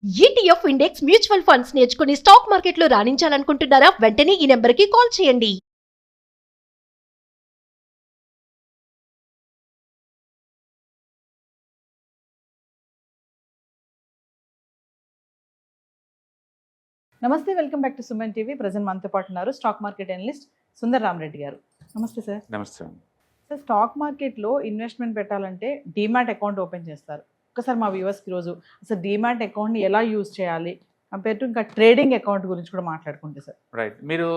ETF index mutual funds నేర్చుకుని stock మార్కెట్లో రాణించాలనుకుంటున్నారా? వెంటనే ఈ నెంబర్కి కాల్ చేయండి. నమస్తే, welcome back to Suman TV. Present మనతో పాటు ఉన్నారు stock market analyst Sundar Rama Reddy గారు. నమస్తే సార్. నమస్తే. సార్, స్టాక్ మార్కెట్లో ఇన్వెస్ట్మెంట్ పెట్టాలంటే డీమ్యాట్ అకౌంట్ ఓపెన్ చేస్తారు. ఒకసారి మా వ్యూవర్స్కి ఈరోజు అసలు డీమ్యాట్ అకౌంట్ని ఎలా యూజ్ చేయాలి కంపేర్ టు ఇంకా ట్రేడింగ్ అకౌంట్ గురించి కూడా మాట్లాడుకుంటే సార్. రైట్. మీరు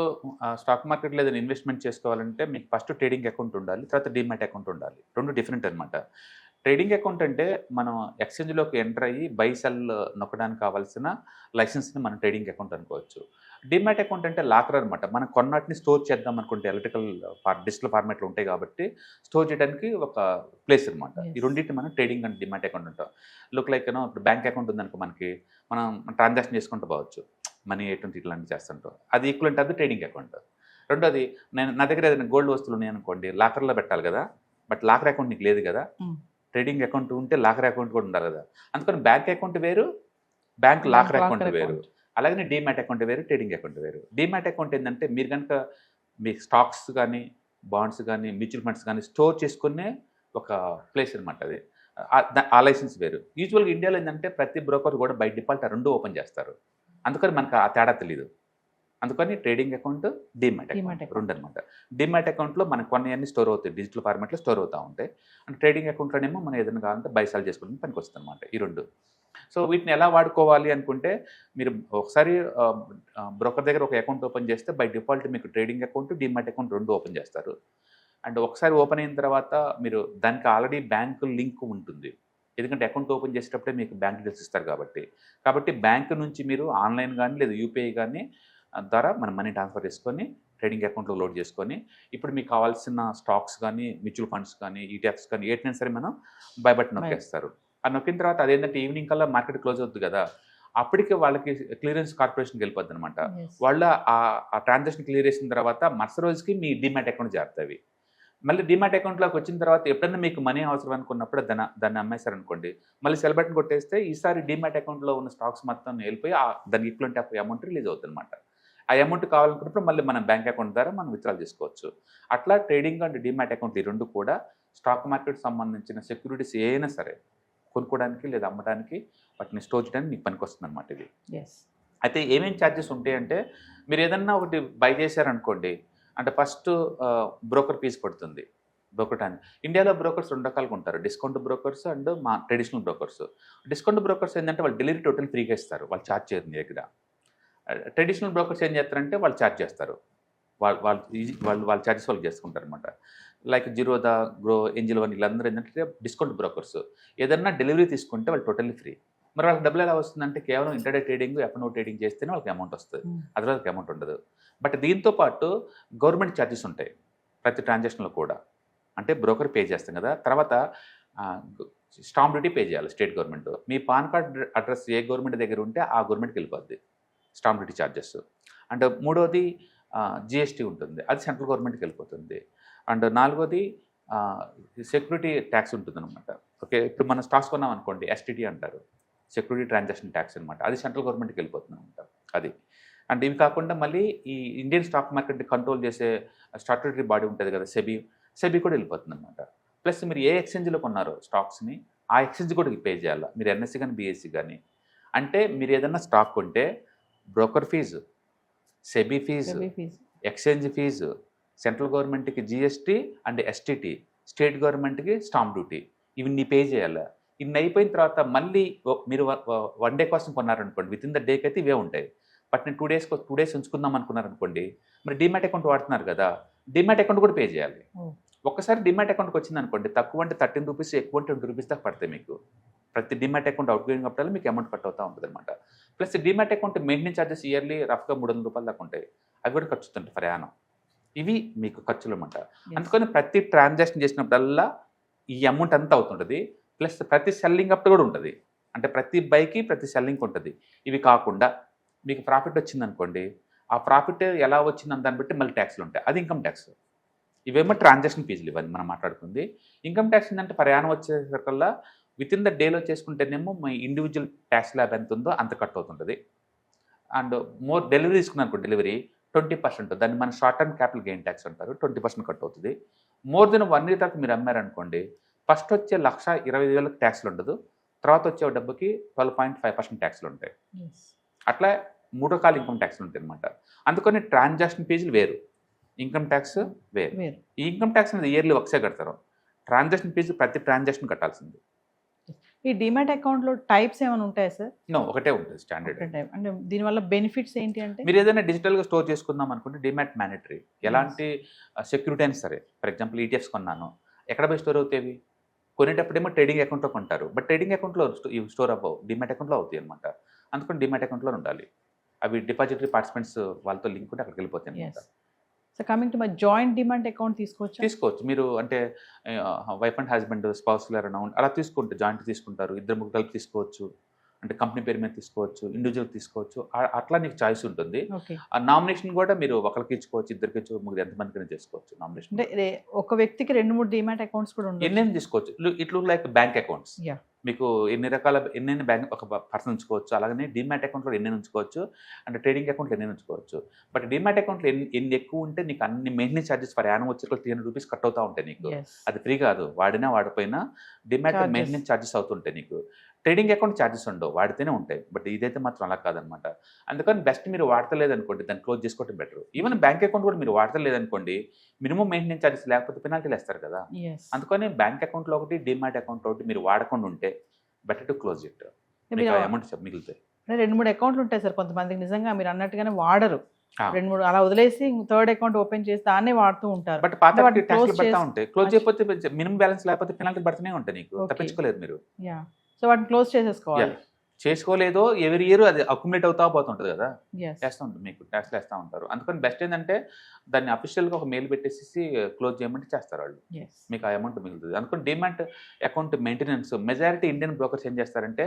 స్టాక్ మార్కెట్లో ఏదైనా ఇన్వెస్ట్మెంట్ చేసుకోవాలంటే మీకు ఫస్ట్ ట్రేడింగ్ అకౌంట్ ఉండాలి, తర్వాత డీమ్యాట్ అకౌంట్ ఉండాలి. రెండు డిఫరెంట్ అనమాట. ట్రేడింగ్ అకౌంట్ అంటే మనం ఎక్స్చేంజ్లోకి ఎంటర్ అయ్యి బై సెల్ నొక్కడానికి కావాల్సిన లైసెన్స్ని మనం ట్రేడింగ్ అకౌంట్ అనుకోవచ్చు. డీమ్యాట్ అకౌంట్ అంటే లాకర్ అనమాట. మనం కొన్నటిని స్టోర్ చేద్దాం అనుకుంటే ఎలక్ట్రికల్ డిజిటల్ ఫార్మాట్లో ఉంటాయి కాబట్టి స్టోర్ చేయడానికి ఒక ప్లేస్ అనమాట. ఈ రెండింటిని మనం ట్రేడింగ్ అండ్ డీమ్యాట్ అకౌంట్ ఉంటాం. లుక్ లైక్ ఇప్పుడు బ్యాంక్ అకౌంట్ ఉందనుకో, మనకి మనం ట్రాన్సాక్షన్ చేసుకుంటూ పోవచ్చు, మనీ ఎటువంటి ఇట్లాంటివి చేస్తుంటాం. అది ఈక్వలెంట్ అది ట్రేడింగ్ అకౌంట్. రెండోది, నా దగ్గర ఏదైనా గోల్డ్ వస్తువులు ఉన్నాయనుకోండి, లాకర్లో పెట్టాలి కదా, బట్ లాకర్ అకౌంట్ నీకు లేదు కదా. ట్రేడింగ్ అకౌంట్ ఉంటే లాకర్ అకౌంట్ కూడా ఉండాలి కదా. అందుకని బ్యాంక్ అకౌంట్ వేరు, బ్యాంక్ లాకర్ అకౌంట్ వేరు. అలాగే డీమ్యాట్ అకౌంట్ వేరు, ట్రేడింగ్ అకౌంట్ వేరు. డీమ్యాట్ అకౌంట్ ఏంటంటే మీరు కనుక మీ స్టాక్స్ కానీ బాండ్స్ కానీ మ్యూచువల్ ఫండ్స్ కానీ స్టోర్ చేసుకునే ఒక ప్లేస్ అనమాట. అది ఆ లైసెన్స్ వేరు. యూజువల్గా ఇండియాలో ఏంటంటే ప్రతి బ్రోకర్ కూడా బై డిఫాల్ట్ రెండు ఓపెన్ చేస్తారు. అందుకని మనకు ఆ తేడా తెలియదు. అందుకని ట్రేడింగ్ అకౌంట్, డీమ్యాట్ అకౌంట్ రెండు అనమాట. డీమ్యాట్ అకౌంట్లో మనకు కొన్నవన్నీ స్టోర్ అవుతాయి, డిజిటల్ ఫార్మాట్లో స్టోర్ అవుతూ ఉంటాయి. అండ్ ట్రేడింగ్ అకౌంట్లోనేమో మనం ఏదైనా కావాలంటే బైసాల్ చేసుకోవడానికి పనికి వస్తుంది అనమాట ఈ రెండు. సో వీటిని ఎలా వాడుకోవాలి అనుకుంటే, మీరు ఒకసారి బ్రోకర్ దగ్గర ఒక అకౌంట్ ఓపెన్ చేస్తే బై డిఫాల్ట్ మీకు ట్రేడింగ్ అకౌంట్, డీమ్యాట్ అకౌంట్ రెండు ఓపెన్ చేస్తారు. అండ్ ఒకసారి ఓపెన్ అయిన తర్వాత మీరు దానికి ఆల్రెడీ బ్యాంకు లింక్ ఉంటుంది. ఎందుకంటే అకౌంట్ ఓపెన్ చేసేటప్పుడే మీకు బ్యాంక్ డీటెయిల్స్ ఇస్తారు కాబట్టి బ్యాంకు నుంచి మీరు ఆన్లైన్ కానీ లేదా యూపీఐ కానీ ద్వారా మనం మనీ ట్రాన్స్ఫర్ చేసుకొని ట్రేడింగ్ అకౌంట్లో లోడ్ చేసుకొని ఇప్పుడు మీకు కావాల్సిన స్టాక్స్ కానీ మ్యూచువల్ ఫండ్స్ కానీ ఈటీఎఫ్స్ కానీ ఏటైనా సరే మనం బై బటన్ నొక్కేస్తారు. అది నొక్కిన తర్వాత అదేంటంటే ఈవినింగ్ కల్లా మార్కెట్ క్లోజ్ అవుతుంది కదా, అప్పటికే వాళ్ళకి క్లియరెన్స్ కార్పొరేషన్కి వెళ్ళిపోద్ది అనమాట. వాళ్ళ ఆ ట్రాన్సాక్షన్ క్లియర్ చేసిన తర్వాత మరుసటి రోజుకి మీ డీమ్యాట్ అకౌంట్ చేరుతాయి. మళ్ళీ డీమ్యాట్ అకౌంట్లోకి వచ్చిన తర్వాత ఎప్పుడైనా మీకు మనీ అవసరం అనుకున్నప్పుడు దాన్ని అమ్మేశారనుకోండి, మళ్ళీ సెల్ బటన్ కొట్టేస్తే ఈసారి డీమ్యాట్ అకౌంట్లో ఉన్న స్టాక్స్ మొత్తం వెళ్ళిపోయి దానికి ఈక్వలెంట్ ఆఫ్ అమౌంట్ రిలీజ్ అవుతుంది అనమాట. ఆ అమౌంట్ కావాలనుకున్నప్పుడు మళ్ళీ మనం బ్యాంక్ అకౌంట్ ద్వారా మనం విత్డ్రాల్ చేసుకోవచ్చు. అట్లా ట్రేడింగ్ అండ్ డీమ్యాట్ అకౌంట్ ఈ రెండు కూడా స్టాక్ మార్కెట్ సంబంధించిన సెక్యూరిటీస్ ఏమైనా సరే కొనుక్కోవడానికి లేదా అమ్మడానికి వాటిని స్టోర్ చేయడానికి మీకు పనికి వస్తుంది అనమాట ఇది. అయితే ఏమేమి ఛార్జెస్ ఉంటాయంటే, మీరు ఏదన్నా ఒకటి బై చేశారనుకోండి అంటే ఫస్ట్ బ్రోకర్ ఫీజు పడుతుంది. బ్రోకర్ ఇండియాలో బ్రోకర్స్ రెండు రకాలుగా ఉంటారు, డిస్కౌంట్ బ్రోకర్స్ అండ్ మా ట్రెడిషనల్ బ్రోకర్స్. డిస్కౌంట్ బ్రోకర్స్ ఏంటంటే వాళ్ళు డెలివరీ టోటల్ ఫ్రీగా ఇస్తారు, వాళ్ళు ఛార్జ్ చేయరు మీ దగ్గర. ట్రెడిషనల్ బ్రోకర్స్ ఏం చేస్తారంటే వాళ్ళు ఛార్జ్ చేస్తారు, వాళ్ళ ఛార్జెస్ వాళ్ళు చేసుకుంటారు అనమాట. Like Zerodha, grow, angel one వీళ్ళందరూ ఏంటంటే డిస్కౌంట్ బ్రోకర్స్. ఏదన్నా డెలివరీ తీసుకుంటే వాళ్ళు టోటల్లీ ఫ్రీ. మరి వాళ్ళకి డబ్బులు ఎలా వస్తుందంటే కేవలం ఇంటర్డే ట్రేడింగ్, ఎఫ్ఎన్ఓ ట్రేడింగ్ చేస్తేనే వాళ్ళకి అమౌంట్ వస్తుంది, అదే వాళ్ళకి అమౌంట్ ఉండదు. బట్ దీంతో పాటు గవర్నమెంట్ ఛార్జెస్ ఉంటాయి ప్రతి ట్రాన్సాక్షన్లో కూడా. అంటే బ్రోకర్ పే చేస్తాం కదా, తర్వాత స్టాంప్ డ్యూటీ పే చేయాలి స్టేట్ గవర్నమెంట్. మీ పాన్ కార్డ్ అడ్రస్ ఏ గవర్నమెంట్ దగ్గర ఉంటే ఆ గవర్నమెంట్కి వెళ్ళిపోద్ది స్టాంప్ డ్యూటీ ఛార్జెస్. అండ్ మూడోది జిఎస్టీ ఉంటుంది, అది సెంట్రల్ గవర్నమెంట్కి వెళ్ళిపోతుంది. అండ్ నాలుగోది సెక్యూరిటీ ట్యాక్స్ ఉంటుంది అనమాట. ఓకే, ఇప్పుడు మనం స్టాక్స్ కొన్నాం అనుకోండి, ఎస్టీటీ అంటారు, సెక్యూరిటీ ట్రాన్సాక్షన్ ట్యాక్స్ అనమాట, అది సెంట్రల్ గవర్నమెంట్కి వెళ్ళిపోతుంది అనమాట అది. అండ్ ఇవి కాకుండా మళ్ళీ ఈ ఇండియన్ స్టాక్ మార్కెట్ని కంట్రోల్ చేసే స్టాట్యూటరీ బాడీ ఉంటుంది కదా, సెబీ కూడా వెళ్ళిపోతుంది అనమాట. ప్లస్ మీరు ఏ ఎక్స్చేంజ్లో కొన్నారో స్టాక్స్ని ఆ ఎక్స్చేంజ్ కూడా పే చేయాలి, మీరు ఎన్ఎస్సీ కానీ బీఎస్సీ కానీ. అంటే మీరు ఏదన్నా స్టాక్ కొంటే broker fee, SEBI fee, exchange fee, central గవర్నమెంట్కి జిఎస్టీ అండ్ ఎస్టీటీ, స్టేట్ గవర్నమెంట్కి స్టాంప్ డ్యూటీ, ఇవన్నీ పే చేయాలి. ఇన్ని అయిపోయిన తర్వాత మళ్ళీ మీరు 1 డే కోసం కొన్నారనుకోండి, విత్ ఇన్ ద డేకి అయితే ఇవే ఉంటాయి. బట్ నేను 2 డేస్ ఉంచుకుందాం అనుకున్నారనుకోండి, మరి డీమ్యాట్ అకౌంట్ వాడుతున్నారు కదా, డీమ్యాట్ అకౌంట్ కూడా పే చేయాలి. ఒక్కసారి డీమ్యాట్ అకౌంట్కి వచ్చింది అనుకోండి, తక్కువ అంటే 13 రూపీస్, ఎక్కువ అంటే 20 రూపీస్ దాకా పడతాయి మీకు. ప్రతి డీమ్యాట్ అకౌంట్ అవుట్ గోయింగ్ అప్పుడు మీకు అమౌంట్ కట్ అవుతూ ఉంటుంది అనమాట. Plus demat account maintenance charges yearly రఫ్గా 300 రూపాయలు దాకా ఉంటాయి, అవి కూడా ఖర్చుతుంటాయి ప్రయాణం. ఇవి మీకు ఖర్చులు అనమాట. అందుకని ప్రతి ట్రాన్సాక్షన్ చేసినప్పుడల్లా ఈ అమౌంట్ అంతా అవుతుంటుంది. ప్లస్ ప్రతి సెల్లింగ్ అప్పుడు కూడా ఉంటుంది, అంటే ప్రతి బైకి ప్రతి సెల్లింగ్ ఉంటుంది. ఇవి కాకుండా మీకు ప్రాఫిట్ వచ్చిందనుకోండి, ఆ ప్రాఫిట్ ఎలా వచ్చిందని దాన్ని బట్టి మళ్ళీ ట్యాక్స్లు ఉంటాయి, అది ఇన్కమ్ ట్యాక్స్. ఇవేమో ట్రాన్సాక్షన్ ఫీజులు, ఇవన్నీ మనం మాట్లాడుకుంది. ఇన్కమ్ ట్యాక్స్ ఏంటంటే ప్రయాణం వచ్చేసరికల్లా విత్ ఇన్ ద డేలో చేసుకుంటేనేమో మీ ఇండివిజువల్ ట్యాక్స్ ల్యాబ్ ఎంత ఉందో అంత కట్ అవుతుంటుంది. అండ్ మోర్ డెలివరీ తీసుకున్నాను డెలివరీ 20%, దాన్ని మన short term capital gain tax అంటారు, 20% కట్ అవుతుంది. మోర్ దెన్ 1 year తర్వాత మీరు అమ్మారనుకోండి, ఫస్ట్ వచ్చే 1,25,000 ట్యాక్స్లు ఉండదు, తర్వాత వచ్చే డబ్బుకి 12.5% ట్యాక్స్లు ఉంటాయి. అట్లా 3 రకాల ఇన్కమ్ ట్యాక్స్లు ఉంటాయి అనమాట. అందుకని ట్రాన్సాక్షన్ ఫీజులు వేరు, ఇన్కమ్ ట్యాక్స్ వేరు. ఈ ఇన్కమ్ ట్యాక్స్ అనేది ఇయర్లీ ఒకసే కడతారు. ట్రాన్సాక్షన్ ఫీజు ప్రతి ట్రాన్సాక్షన్ కట్టాల్సింది. ఈ డిమాట్ అకౌంట్లో టైప్స్ ఏమైనా ఉంటాయా సార్? నో, ఒకటే ఉంటుంది స్టాండర్డ్. అంటే దీనివల్ల బెనిఫిట్స్ ఏంటి అంటే, మీరు ఏదైనా డిజిటల్గా స్టోర్ చేసుకుందాం అనుకుంటే డిమాట్ మ్యాండేటరీ. ఎలాంటి సెక్యూరిటీ అయినా సరే, ఫర్ ఎగ్జాంపుల్ ఈటీఎఫ్స్ కొన్నాను, ఎక్కడ పోయి స్టోర్ అవుతాయి? కొనేటప్పుడేమో ట్రేడింగ్ అకౌంట్లో కొంటారు, బట్ ట్రేడింగ్ అకౌంట్లో ఇవి స్టోర్ అవ్వవు, డిమాట్ అకౌంట్లో అవుతాయి అనమాట. అందుకని డిమాట్ అకౌంట్లో ఉండాలి. అవి డిపాజిటరీ పార్టిసిపెంట్స్ వాళ్ళతో లింక్ ఉంటే అక్కడికి వెళ్ళిపోతాయి అనమాట. So coming to my joint demat account తీసుకోవచ్చు మీరు. అంటే వైఫ్ అండ్ హస్బెండ్, స్పౌస్లర్ అమౌంట్ అలా తీసుకుంటే జాయింట్ తీసుకుంటారు, 2-3 కలిపి తీసుకోవచ్చు, అంటే కంపెనీ పేరు మీద తీసుకోవచ్చు, ఇండివిజువల్ తీసుకోవచ్చు, అట్లా నీకు చాయిస్ ఉంటుంది. ఆ నామినేషన్ కూడా మీరు ఒకరికి ఇచ్చుకోవచ్చు, ఇద్దరికి ఇచ్చుకోవచ్చు, ముగ్గురు ఎంతమందికి చేసుకోవచ్చు నామినేషన్. అంటే ఒక వ్యక్తికి 2-3 డిమాట్ అకౌంట్స్ కూడా ఉంటాయి. ఎన్నెన్ని తీసుకోవచ్చు. ఇట్లు లైక్ బ్యాంక్ అకౌంట్స్, మీకు ఎన్ని బ్యాంక్ ఒక పర్సన్ ఉంచుకోవచ్చు, అలాగనే డిమాట్ అకౌంట్లో ఎన్ని ఉంచుకోవచ్చు, అంటే ట్రేడింగ్ అకౌంట్లో ఎన్ని ఉంచుకోవచ్చు. బట్ డిమాట్ అకౌంట్లో ఎన్ని ఎక్కువ ఉంటే నీకు అన్ని మెయింటెనెన్స్ ఛార్జెస్ ఫర్ యానం వచ్చి 300 రూపీస్ కట్ అవుతూ ఉంటాయి నీకు. అది ఫ్రీ కాదు, వాడినా వాడిపోయినా డిమాట్ మెయింటెనెన్స్ ఛార్జెస్ అవుతుంటాయి నీకు. ట్రేడింగ్ అకౌంట్ ఛార్జెస్ ఉండవు, వాడితేనే ఉంటాయి. బట్ ఇదైతే మాత్రం అలా కాదనమాట. అందుకని బెస్ట్ మీరు వాడతలేదనుకోండి, దాన్ని క్లోజ్ చేసుకోవడం బెటర్. ఈవెన్ బ్యాంక్ అకౌంట్ కూడా మీరు వాడతలేదనుకోండి, మినిమం మెయింటెనెన్స్ ఛార్జెస్ లేకపోతే పెనాల్టీలు వేస్తారు కదా. అందుకని బ్యాంక్ అకౌంట్లో ఒకటి, డిమాట్ అకౌంట్ ఒకటి మీరు వాడకుండా ఉంటే better to close it. Amount మిగులుతాయి. 2-3 అకౌంట్లు ఉంటాయి సార్ కొంతమందికి, నిజంగా మీరు అన్నట్టుగానే వాడరు, 2-3 అలా వదిలేసి 3rd అకౌంట్ ఓపెన్ చేసి దాన్నే వాడుతూ ఉంటారు. బట్ పాత ట్యాక్స్లు పడతా ఉంటాయి. క్లోజ్ చేయకపోతే మినిమం బ్యాలెన్స్ లేకపోతే పెనాల్టీ పడుతూనే ఉంటాయి నీకు, తప్పించుకోలేరు మీరు. సో వాటిని క్లోజ్ చేసేసుకోవాలి. చేసుకోలేదో ఎవరి ఇయర్ అది అక్యుములేట్ అవుతా పోతుంటుంది కదా, వేస్తూ ఉంటుంది, మీకు ట్యాక్స్లు వేస్తూ ఉంటారు. అందుకని బెస్ట్ ఏంటంటే దాన్ని అఫీషియల్గా ఒక మెయిల్ పెట్టేసి క్లోజ్ చేయమంటే చేస్తారు వాళ్ళు, మీకు ఆ అమౌంట్ మిగులుతుంది. అందుకని demat account maintenance majority Indian brokers ఏం చేస్తారంటే,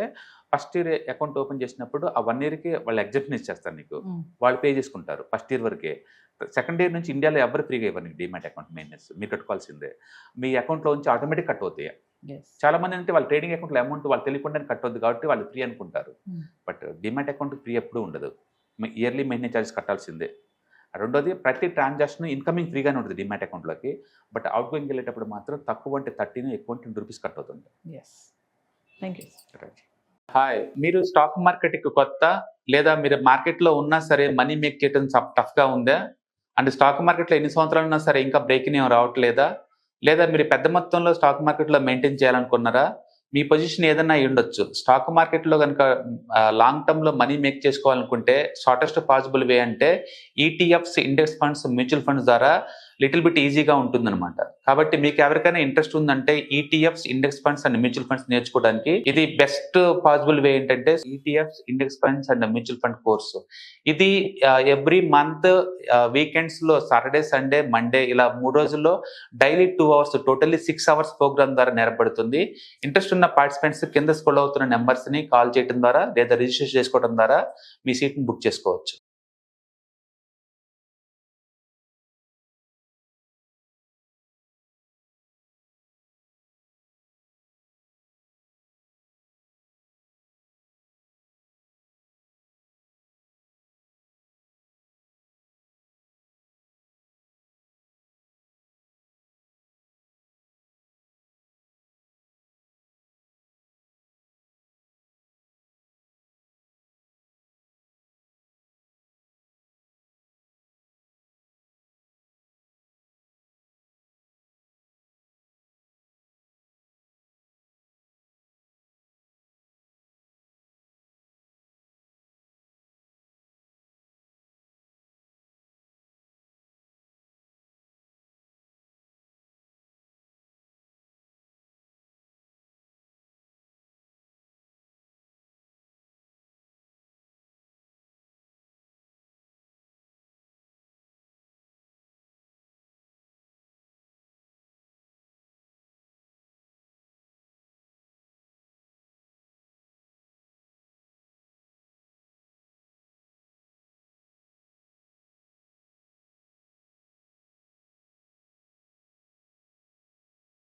ఫస్ట్ ఇయర్ అకౌంట్ ఓపెన్ చేసినప్పుడు ఆ 1 yearకి వాళ్ళు ఎగ్జెప్షన్ ఇచ్చేస్తారు నీకు, వాళ్ళు పే చేసుకుంటారు ఫస్ట్ ఇయర్ వరకే. సెకండ్ ఇయర్ నుంచి ఇండియాలో ఎవరు ఫ్రీగా ఇవ్వరు నీకు డిమాట్ అకౌంట్ మెయింటెనెన్స్, మీరు కట్టుకోవాల్సిందే. మీ అకౌంట్లో నుంచి ఆటోమేటిక్ కట్ అవుతాయి. చాలా మంది అంటే వాళ్ళ ట్రేడింగ్ అకౌంట్లో అమౌంట్ వాళ్ళు తెలియకుండానే కట్ అవుతుంది కాబట్టి వాళ్ళు ఫ్రీ అనుకుంటారు. బట్ డిమాట్ అకౌంట్ ఫ్రీ ఎప్పుడూ ఉండదు, ఇయర్లీ మెయింటెనెన్స్ ఛార్జెస్ కట్టాల్సిందే. రెండోది, ప్రతి ట్రాన్సాక్షన్ ఇన్కమింగ్ ఫ్రీగానే ఉంటుంది డిమాట్ అకౌంట్లోకి, బట్ అవుట్ గోయింగ్ వెళ్ళేటప్పుడు మాత్రం తక్కువ అంటే 13, ఎక్కువ అంటే 20 రూపీస్ కట్ అవుతుంది. హాయ్, మీరు స్టాక్ మార్కెట్కి కొత్త, లేదా మీరు మార్కెట్లో ఉన్నా సరే మనీ మేక్ చేయడం టఫ్గా ఉందా? అంటే స్టాక్ మార్కెట్లో ఎన్ని సంవత్సరాలు ఉన్నా సరే ఇంకా బ్రేకింగ్ ఏం రావట్లేదా? లేదా మీరు పెద్ద మొత్తంలో స్టాక్ మార్కెట్లో మెయింటైన్ చేయాలనుకున్నారా? మీ పొజిషన్ ఏదైనా అయి ఉండొచ్చు. స్టాక్ మార్కెట్లో కనుక లాంగ్ టర్మ్లో మనీ మేక్ చేసుకోవాలనుకుంటే షార్టెస్ట్ పాసిబుల్ వే అంటే ETFs, index funds, mutual funds ద్వారా లిటిల్ బిట్ ఈజీగా ఉంటుందన్నమాట. కాబట్టి మీకు ఎవరికైనా ఇంట్రెస్ట్ ఉందంటే ETFs, index funds and mutual funds నేర్చుకోవడానికి ఇది బెస్ట్ పాసిబుల్ వే ఏంటంటే ETFs, index funds and mutual fund course. ఇది ఎవ్రీ మంత్ వీకెండ్స్లో సాటర్డే, సండే, మండే ఇలా 3 రోజుల్లో daily 2 hours, totally 6 hours programme ద్వారా నేర్పడుతుంది. ఇంట్రెస్ట్ ఉన్న పార్టిసిపెంట్స్ కింద స్క్రోల్ అవుతున్న నెంబర్స్ని కాల్ చేయడం ద్వారా లేదా రిజిస్ట్రేషన్ చేసుకోవడం ద్వారా మీ సీట్ని బుక్ చేసుకోవచ్చు.